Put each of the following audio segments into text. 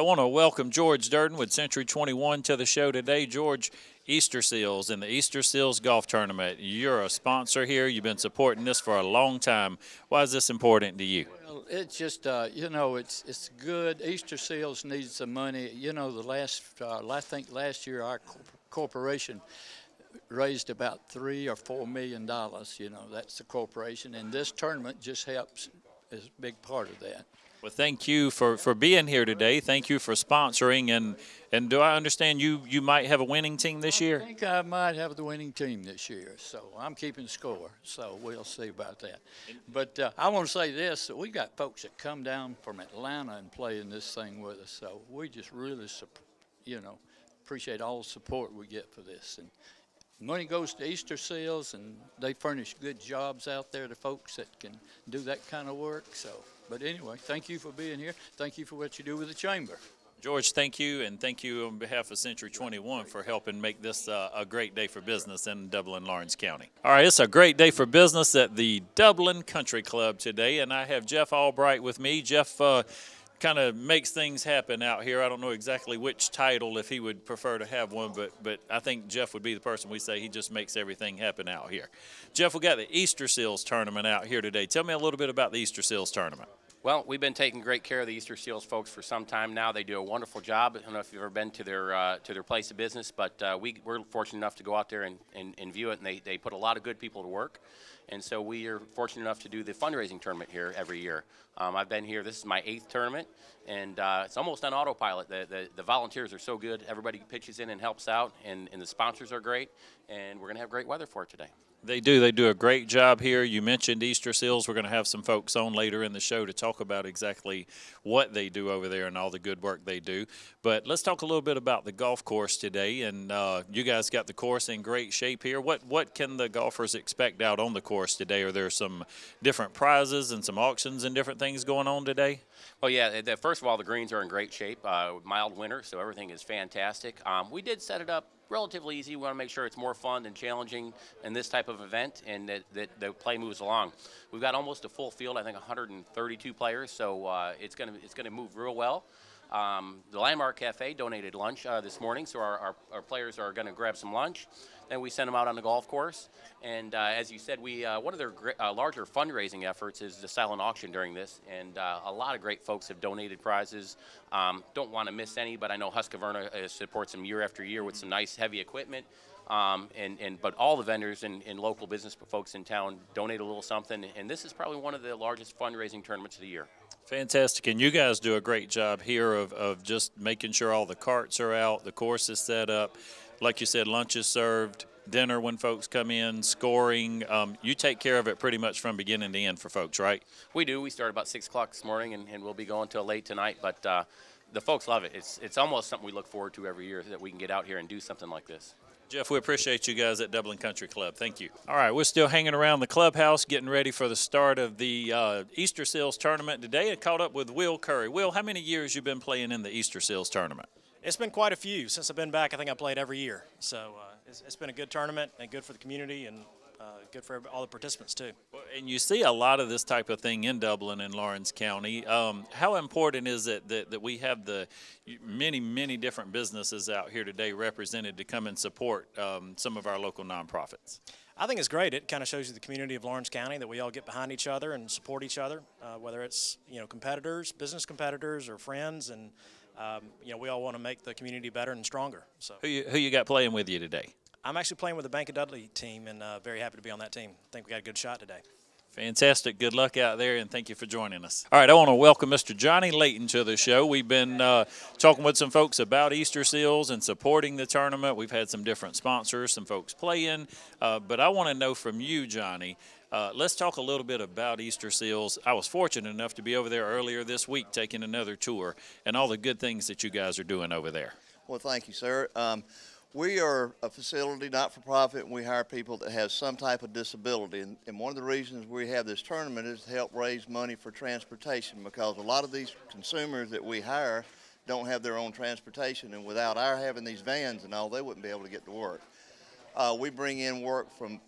want to welcome George Durden with Century 21 to the show today. George, Easter Seals and the Easter Seals Golf Tournament. You're a sponsor here. You've been supporting this for a long time. Why is this important to you? Well, it's just it's good. Easter Seals needs the money. I think last year our corporation raised about $3 or $4 million. That's the corporation, and this tournament just helps is a big part of that. Well, thank you for being here today. Thank you for sponsoring. And do I understand you might have a winning team this year? I think I might have the winning team this year, so I'm keeping score. So we'll see about that. But I want to say this: that we got folks that come down from Atlanta and play in this thing with us. So we just really, appreciate all the support we get for this. And money goes to Easter Seals, and they furnish good jobs out there to folks that can do that kind of work. So. But anyway, thank you for being here. Thank you for what you do with the Chamber. George, thank you, and thank you on behalf of Century 21 for helping make this a great day for business in Dublin, Lawrence County. All right, it's a great day for business at the Dublin Country Club today, and I have Jeff Albright with me. Jeff kind of makes things happen out here. I don't know exactly which title, if he would prefer to have one, but I think Jeff would be the person we say he just makes everything happen out here. Jeff, we got the Easter Seals tournament out here today. Tell me a little bit about the Easter Seals tournament. Well, we've been taking great care of the Easter Seals folks for some time now. They do a wonderful job. I don't know if you've ever been to their place of business, but we're fortunate enough to go out there and view it, and they put a lot of good people to work. And so we are fortunate enough to do the fundraising tournament here every year. I've been here. This is my 8th tournament, and it's almost on autopilot. The volunteers are so good. Everybody pitches in and helps out, and the sponsors are great, and we're going to have great weather for it today. They do. They do a great job here. You mentioned Easter Seals. We're going to have some folks on later in the show to talk about exactly what they do over there and all the good work they do. But let's talk a little bit about the golf course today. And you guys got the course in great shape here. What can the golfers expect out on the course today? Are there some different prizes and some auctions and different things going on today? Well, yeah, first of all, the greens are in great shape. Mild winter, so everything is fantastic. We did set it up relatively easy. We want to make sure it's more fun and challenging in this type of event, and that the play moves along. We've got almost a full field, I think 132 players, so it's gonna move real well. The Landmark Cafe donated lunch this morning, so our players are going to grab some lunch. Then we send them out on the golf course. And as you said, one of their larger fundraising efforts is the silent auction during this. And a lot of great folks have donated prizes. Don't want to miss any, but I know Husqvarna supports them year after year with some nice heavy equipment. But all the vendors and local business folks in town donate a little something. And this is probably one of the largest fundraising tournaments of the year. Fantastic. And you guys do a great job here of just making sure all the carts are out, the course is set up. Like you said, lunch is served, dinner when folks come in, scoring. You take care of it pretty much from beginning to end for folks, right? We do. We start about 6 o'clock this morning, and we'll be going till late tonight. But the folks love it. It's almost something we look forward to every year, that we can get out here and do something like this. Jeff, we appreciate you guys at Dublin Country Club. Thank you. All right, we're still hanging around the clubhouse, getting ready for the start of the Easter Seals tournament today. I caught up with Will Curry. Will, how many years you been playing in the Easter Seals tournament? It's been quite a few. Since I've been back, I think I played every year. So it's been a good tournament and good for the community and good for all the participants too. And you see a lot of this type of thing in Dublin and Lawrence County. How important is it that we have the many different businesses out here today represented to come and support some of our local nonprofits? I think it's great. It kind of shows you the community of Lawrence County, that we all get behind each other and support each other, whether it's competitors, business competitors, or friends, and we all want to make the community better and stronger. So who you got playing with you today? I'm actually playing with the Bank of Dudley team, and very happy to be on that team. I think we got a good shot today. Fantastic. Good luck out there, and thank you for joining us. All right, I want to welcome Mr. Johnny Layton to the show. We've been talking with some folks about Easter Seals and supporting the tournament. We've had some different sponsors, some folks playing. But I want to know from you, Johnny, let's talk a little bit about Easter Seals. I was fortunate enough to be over there earlier this week taking another tour, and all the good things that you guys are doing over there. Well, thank you, sir. We are a facility, not-for-profit, and we hire people that have some type of disability. And one of the reasons we have this tournament is to help raise money for transportation, because a lot of these consumers that we hire don't have their own transportation, and without our having these vans and all, they wouldn't be able to get to work. We bring in work from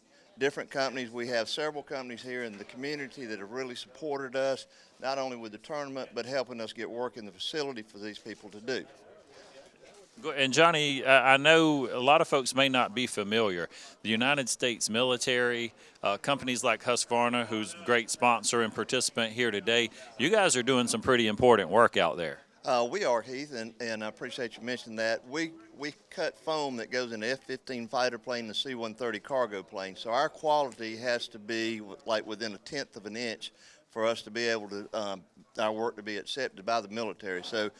different companies. We have several companies here in the community that have really supported us, not only with the tournament, but helping us get work in the facility for these people to do. And Johnny, I know a lot of folks may not be familiar. The United States military, companies like Husqvarna, who's a great sponsor and participant here today, you guys are doing some pretty important work out there. We are, Heath, and I appreciate you mentioning that. We cut foam that goes in the F-15 fighter plane and the C-130 cargo plane, so our quality has to be like within 1/10 of an inch for us to be able to, our work to be accepted by the military. So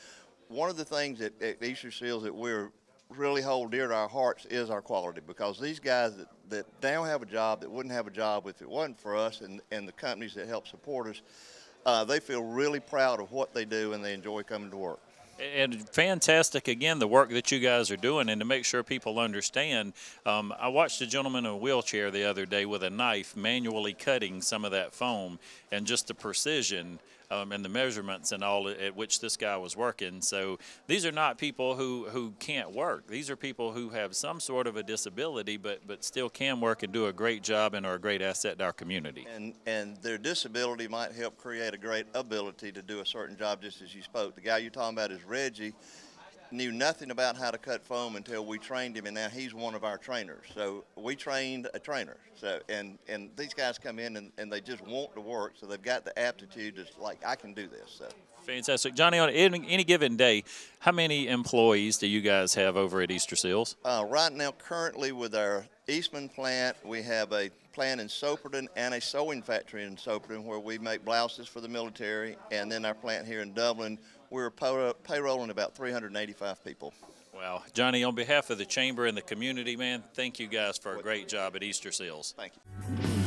one of the things at Easter Seals that we're really hold dear to our hearts is our quality, because these guys that now have a job that wouldn't have a job if it wasn't for us and the companies that help support us, they feel really proud of what they do and they enjoy coming to work. And fantastic, again, the work that you guys are doing. And to make sure people understand, I watched a gentleman in a wheelchair the other day with a knife manually cutting some of that foam, and just the precision and the measurements and all at which this guy was working. So these are not people who can't work. These are people who have some sort of a disability but still can work and do a great job and are a great asset to our community. And their disability might help create a great ability to do a certain job, just as you spoke. The guy you're talking about is Reggie. Knew nothing about how to cut foam until we trained him, and now he's one of our trainers. So we trained a trainer. So and these guys come in and they just want to work, so they've got the aptitude to, like, I can do this. So. Fantastic. Johnny, on any given day, how many employees do you guys have over at Easter Seals? Right now, currently with our Eastman plant, we have a plant in Soperton and a sewing factory in Soperton where we make blouses for the military, and then our plant here in Dublin, we're payrolling about 385 people. Wow. Johnny, on behalf of the Chamber and the community, man, thank you guys for a great job at Easter Seals. Thank you.